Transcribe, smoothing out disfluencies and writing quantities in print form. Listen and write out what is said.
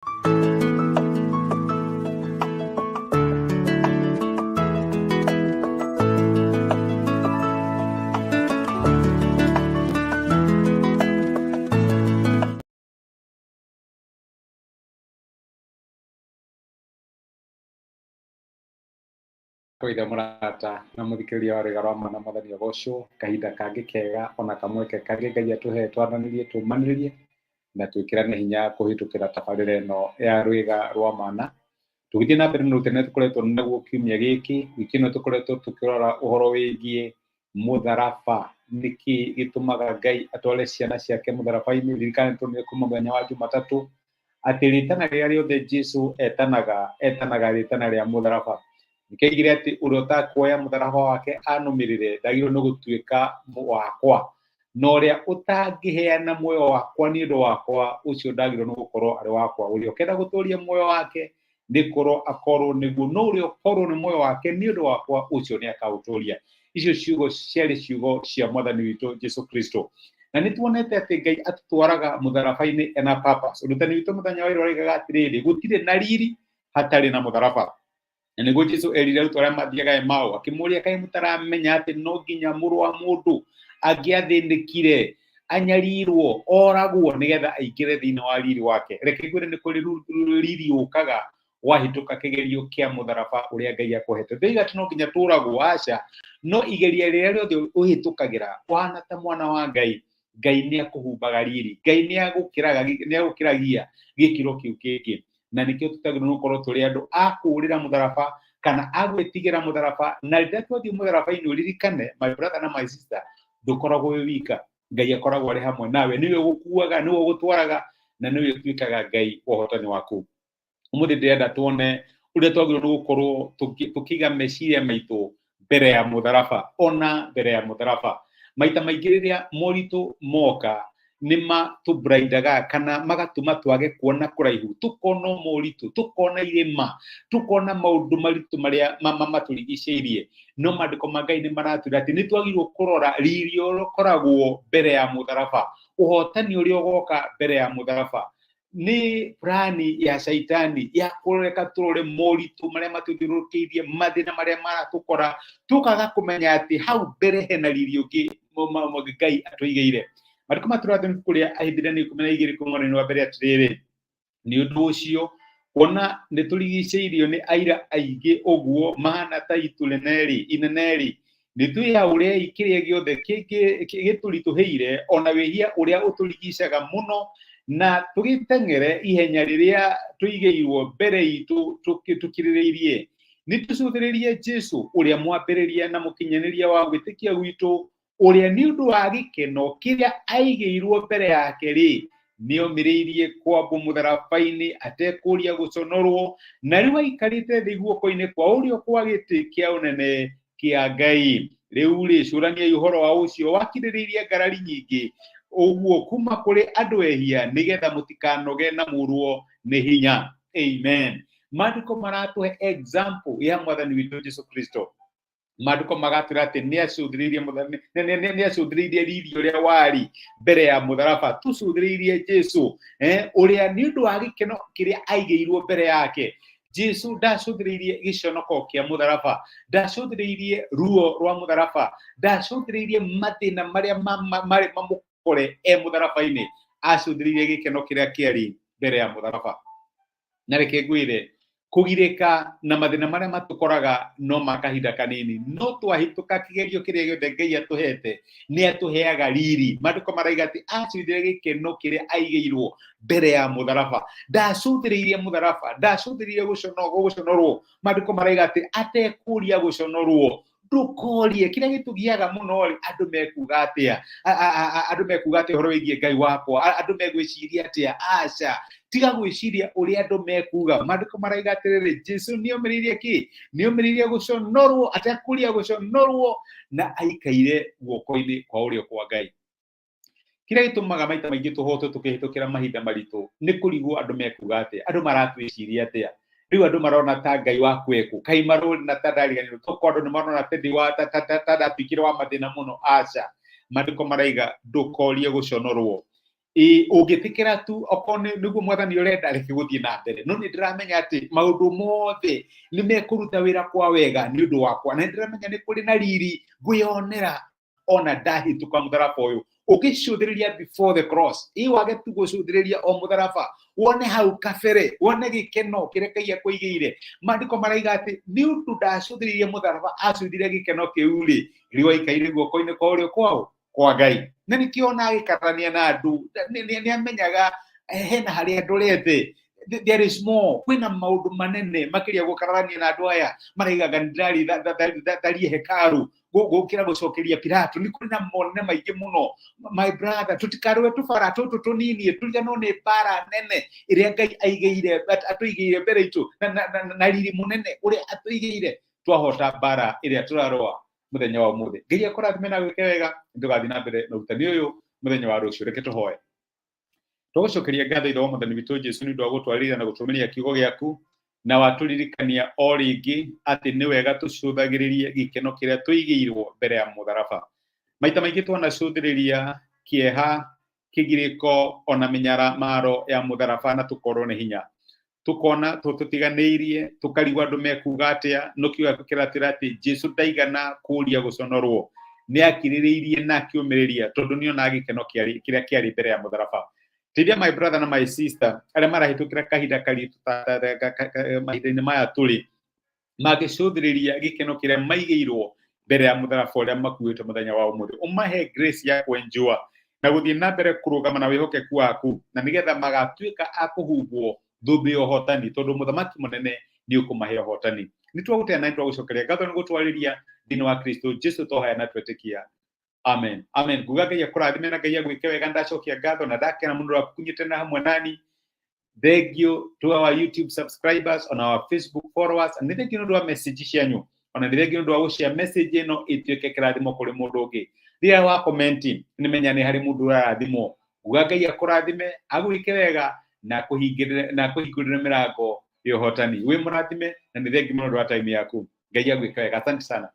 Koitha murata na muthikiriria wa Riga rwa Mwana Mwathani Ogocwo kahinda kangi kega ona kamweke kangi Ngai atuhe twaranirie tumanirie na twikirane hinya kuhitukira tabarira ino ya Rwiga rwa Mana tugithie na mbere n'urutene tukoretwo naguo kiumia giki wiki ino tukoretwo tukirora uhoro wigie mutharaba niki gitumaga Ngai atware ciana ciake mutharaba-ini ririkane tuonire kuma muthenya wa Jumatatu ati ritana riria riothe Jesu etanaga ritana ria mutharaba nikaigire ati uria utakuoya mutharaba wake anumirire ndagirwo ni gutuika wakwa no uria utangiheana muoyo wakwa ni undu wakwa ucio ndagirwo ni gukorwo ari wakwa uria ukenda guturia muoyo wake ni akorwo niguo no uria ukorwo ni muoyo wake ni undu wakwa ucio ni akauturia icio ciugo ciari ciugo cia mwathani witu Jesu Kristo na nituonete ati Ngai atutwaraga mutharaba-ini ena purpose urutani witu muthenya wa ira oigaga atiriri gutire na riri hatari na mutharaba na niguo Jesu erire arutu aria mathiaga Emau akimuria kai mutaramenya ati no nginya muru wa mundu angiathindikire anyarirwo oragwo nigetha aikire thiini wa riri wake reke ngwire ni kuri riri ukaga wahituka kigerio kia mutharaba uria Ngai akuhete ndeiga ati no nginya turagwo aca no igeria riria riothe uhitukagira wana ta mwana wa Ngai Ngai ni akuhumbaga riri Ngai ni agukiragia gikiro kiu kingi na nikio tutagirwo no korwo turi andu akurira mutharaba kana agwitigira mutharaba na rĩrĩa twathiĩ mutharaba-inĩ uririkane my brother na my sister ndukoragwo wĩ wika Ngai akoragwo ari hamwe nawe niwe ũgukuaga niwe ũgũtwaraga na niwe ũtuĩkaga Ngai wa ũhotani waku umuthi ndĩrenda tuone ũrĩa twagĩrĩirwo nĩ gũkorwo tukiga meciria maitũ mbere ya mutharaba ona mbere ya mutharaba maita maingĩ rĩrĩa moritũ moka nima tubraindaga kana magatuma twage kuona kuraihu tukona moritũ tukona irima tukona maundu maritu maria maturigicĩirie no mandĩko ma Ngai nĩ maratwĩra ati nĩ twagĩrĩirwo kurora riri ũrĩa ũkoragwo mbere ya mutharaba ũhotani ũrĩa ũgoka mbere ya mutharaba ni plani ya shaitani ya kureka turore moritũ maria matuthiũrũrũkĩirie mathĩna maria maratukora tukaga kumenya ati hau mbere hena riri ũngĩ Ngai atũigĩire Mariko maturathoni kuria ahithirani 12 kumwana wa mbere atiriri ni undu ucio ona ni turigicĩirio ni aira aingĩ ũguo mahana ta itu ineneri ni tuya uria ikiria giothe gĩtũritũhĩire ona wehia uria ũtũrigicaga muno na tugiteng'ere ihenya riria tuigĩirwo mbere itu tukirĩrĩirie ni tucũthĩrĩrie Jesu uria mwambĩrĩria na mũkinyanĩria wa gwĩtĩkia gwitũ uria ni undu wa gikeno kiria aigĩirwo mbere yake ri ni omirĩirie kwambo mutharaba-ini atekuria guconorwo na riu aikarĩte thĩ guoko-inĩ kwa urio kwa gĩtĩ kia unene kia Ngai riu ri curania uhoro wa ucio wakirĩrĩirie ngarari nyingĩ uguo kuma kuri andu ehia nigetha mutikanoge na murwo ni hinya amen maandiko maratuhe example ya mwathani witu Jesu Kristo maandiko magatwĩra atĩ nĩ acũthĩrĩirie riri ũrĩa wari mbere ya mutharaba tucũthĩrĩirie Jesu ũrĩa nĩ ũndũ wa gĩkeno kĩrĩa aigĩirwo mbere yake Jesu ndacũthĩrĩirie gĩconoko kĩa mutharaba ndacũthĩrĩirie ruo rwa mutharaba ndacũthĩrĩirie mathĩna marĩa mamũkore mutharaba-inĩ acũthĩrĩirie gĩkeno kĩrĩa kĩarĩ mbere ya mutharaba na reke ngwĩre kugirika na mathina maria matukoraga no makahinda kanini no twahituka kigerio kiria giothe Ngai atuhete ni atuheaga riri maandiko maraiga ati acũthĩrĩirie gĩkeno kĩrĩa aigĩirwo mbere ya mutharaba ndacũthĩrĩirie mutharaba ndacũthĩrĩirie guconorwo maandiko maraiga ati atekuria guconorwo ndukorie kiria gitugiaga muno ri andu mekuga atia horo wigie Ngai wakwa andu megwiciria atia aca tiga gwiciria uria andu mekuga maandiko maraiga atiriri Jesu ni omirĩirie ki ni omirĩirie guconorwo atekuria guconorwo na aikaire guoko-ini kwa urio kwa Ngai kiria gitumaga maita maingi tuhoto tukihitukira mahinda maritu ni kurigwo andu mekuga atia andu maratwiciria atia riu andu marona ta Ngai wakweku kai marona ta ndariganirwo toko andu ni marona ta ndi wa ta ndatwikire wa mathina muno aca maandiko maraiga ndukorie guconorwo Ũngĩtĩkĩra tu okorwo nĩguo mwathani ũrenda reke gũthiĩ na mbere, no nĩndĩramenya atĩ maũndũ mothe nĩmekũruta wĩra kwa wega nĩ ũndũ wakwa, na nĩndĩramenya nĩ kũrĩ na riri ngwĩonera ona ndahĩtũka mũtharaba ũyũ. Ũgĩcũthĩrĩria before the cross, wage tu gũcũthĩrĩria o mũtharaba, wone hau kabere, wone gĩkeno kĩrĩa Ngai akũigĩire. Maandĩko maraiga atĩ nĩ ũndũ ndacũthĩrĩirie mũtharaba acũthire gĩkeno kĩu-rĩ, rĩoikaire guoko-inĩ kwa ũrĩo kwa Ngai. Na nĩkĩo ona agĩkararania na andũ nĩamenyaga hena harĩa ndorete, there is more, kwĩna maũndũ manene makĩria gũkararania na andũ aya maraigaga nĩndĩratharie hekaru gũkĩra gũcokeria Pilato. Nĩ kũrĩ na monene maingĩ mũno, my brother, tũtikarũe tũbara tũtũ tũnini, tũriganĩrwo nĩ mbara nene ĩrĩa Ngai aigĩire atũigĩire mbere itũ, na riri mũnene ũrĩa atũigĩire twahota mbara ĩrĩa tũrarũa mũthenya wa ũmũthĩ. Ngai akũrathime na gwĩke wega, nĩtũgathiĩ na mbere na ũrutani ũyũ mũthenya wa rũciũ. Reke tũhoe. Tũgũcokeria ngatho ithe wa Mwathani witũ Jesũ nĩ ũndũ wa gũtwarĩrĩra na gũtũmĩria kiugo gĩaku, na watũririkania o rĩngĩ atĩ nĩ wega tũcũthagĩrĩrie gĩkeno kĩrĩa tũigĩirwo mbere ya mũtharaba. Maita maingĩ twanacũthĩrĩria kĩeha, kĩgirĩko ona mĩnyaramaro ya mũtharaba na tũkorwo nĩ hinya, tukona tũtiganĩirie, tũkarigwo andũ mekuga atĩa, no kiugo kĩratwĩra atĩ Jesũ ndaigana kũũria gũconorwo, nĩ akirĩrĩirie na akĩũmĩrĩria tondũ nĩonaga gĩkeno kĩrĩa kĩarĩ mbere ya mũtharaba. Teithia my brother na my sister arĩa marahĩtũkĩra kahinda karitũ mahinda-inĩ maya tũrĩ, magĩcũthĩrĩria gĩkeno kĩrĩa maigĩirwo mbere ya mũtharaba ũrĩa makuĩte mũthenya wa ũmũthĩ. Ũmahe grace ya kwenjua na gũthiĩ na mbere kũrũgama na wĩhokeku waku, na nĩgetha magatuĩka a kũhumbwo thũmbĩ ya ũhotani, tondũ mũthamaki mũnene nĩ ũkũmahe ũhotani. Nĩ twagũteana na twagũcokeria ngatho nĩ gũtwarĩria thĩinĩ wa Kristo Jesũ tũhoya na twetĩkia. Amen. Amen. Nguga Ngai akũrathime na Ngai agwĩke wega. Ndacokia ngatho na ndakena mũndũ wakunyite na hamwe nani. Thank you to our YouTube subscribers, on our Facebook followers, and thank you nĩ ũndũ wa message cianyu, ona nĩ thank you nĩ ũndũ wa gũshare message ĩno ĩtuĩke kĩrathimo kũrĩ mũndũ ũngĩ. Rĩrĩa wa commenting nĩmenya nĩ harĩ mũndũ ũrathimwo. Nguga Ngai akũrathime, agwĩke wega na kũhingũrĩre mĩrango ya ũhotani. Wĩ mũrathime na nĩ thank you mũno nĩ ũndũ wa time yaku. Ngai agwĩke wega. Asante sana.